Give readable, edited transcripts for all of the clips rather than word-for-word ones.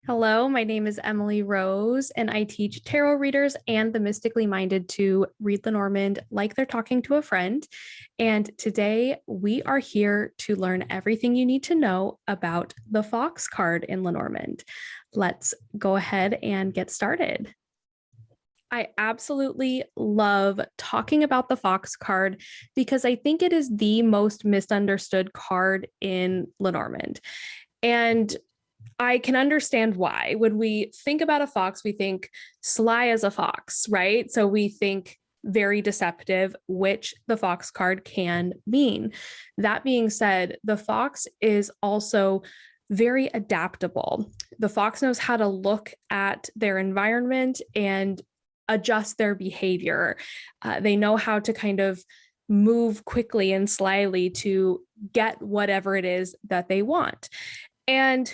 Hello, my name is Emily Rose, and I teach tarot readers and the mystically minded to read Lenormand like they're talking to a friend. And today we are here to learn everything you need to know about the Fox card in Lenormand. Let's go ahead and get started. I absolutely love talking about the Fox card because I think it is the most misunderstood card in Lenormand. And I can understand why. When we think about a fox, we think sly as a fox, right? So we think very deceptive, which the fox card can mean. That being said, the fox is also very adaptable. The fox knows how to look at their environment and adjust their behavior. They know how to kind of move quickly and slyly to get whatever it is that they want. And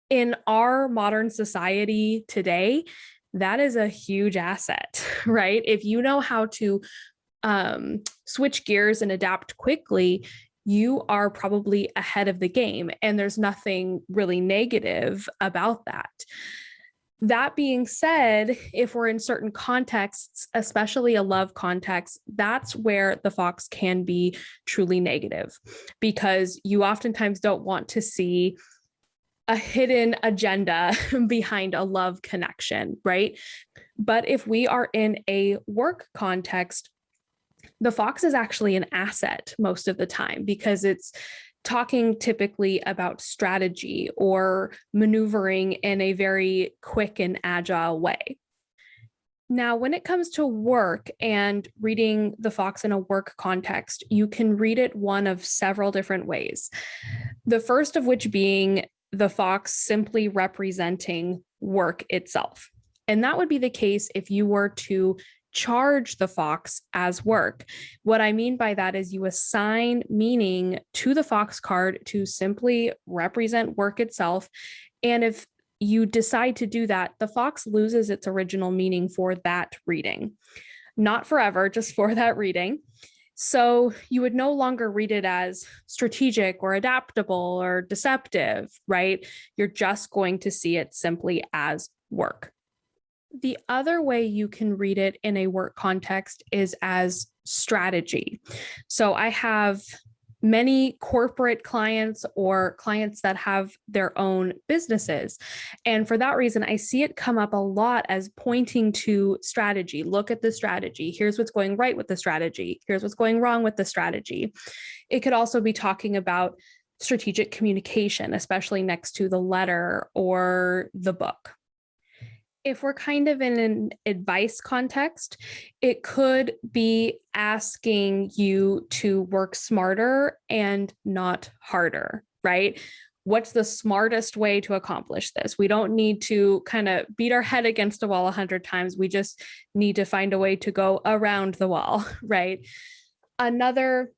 in our modern society today, that is a huge asset, right? If you know how to switch gears and adapt quickly, you are probably ahead of the game. And there's nothing really negative about that. That being said, if we're in certain contexts, especially a love context, that's where the fox can be truly negative because you oftentimes don't want to see a hidden agenda behind a love connection, right? But if we are in a work context, the fox is actually an asset most of the time because it's talking typically about strategy or maneuvering in a very quick and agile way. Now, when it comes to work and reading the fox in a work context, you can read it one of several different ways. The first of which being the fox simply representing work itself. And that would be the case if you were to charge the fox as work. What I mean by that is you assign meaning to the fox card to simply represent work itself. And if you decide to do that, the fox loses its original meaning for that reading. Not forever, just for that reading. So you would no longer read it as strategic or adaptable or deceptive, right? You're just going to see it simply as work. The other way you can read it in a work context is as strategy. So I have many corporate clients or clients that have their own businesses. And for that reason, I see it come up a lot as pointing to strategy. Look at the strategy. Here's what's going right with the strategy. Here's what's going wrong with the strategy. It could also be talking about strategic communication, especially next to the letter or the book. If we're kind of in an advice context, it could be asking you to work smarter and not harder, right? What's the smartest way to accomplish this? We don't need to kind of beat our head against a wall 100 times. We just need to find a way to go around the wall, right? Another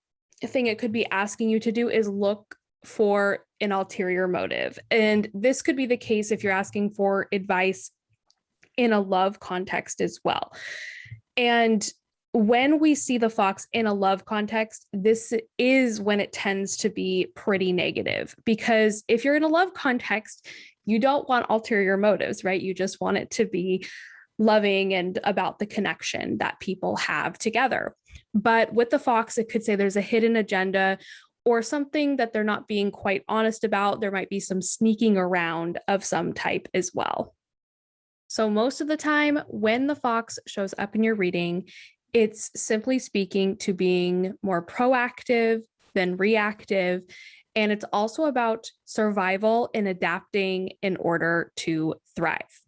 thing it could be asking you to do is look for an ulterior motive. And this could be the case if you're asking for advice in a love context as well. And when we see the fox in a love context, this is when it tends to be pretty negative, because if you're in a love context, you don't want ulterior motives, right? You just want it to be loving and about the connection that people have together. But with the fox, it could say there's a hidden agenda or something that they're not being quite honest about. There might be some sneaking around of some type as well. So most of the time when the fox shows up in your reading, it's simply speaking to being more proactive than reactive. And it's also about survival and adapting in order to thrive.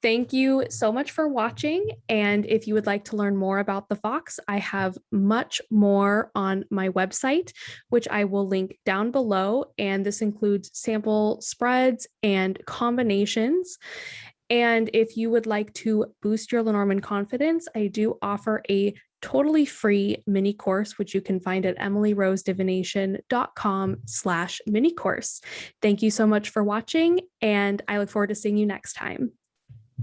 Thank you so much for watching. And if you would like to learn more about the fox, I have much more on my website, which I will link down below. And this includes sample spreads and combinations. And if you would like to boost your Lenormand confidence, I do offer a totally free mini course, which you can find at emilyrosedivination.com/mini course. Thank you so much for watching, and I look forward to seeing you next time.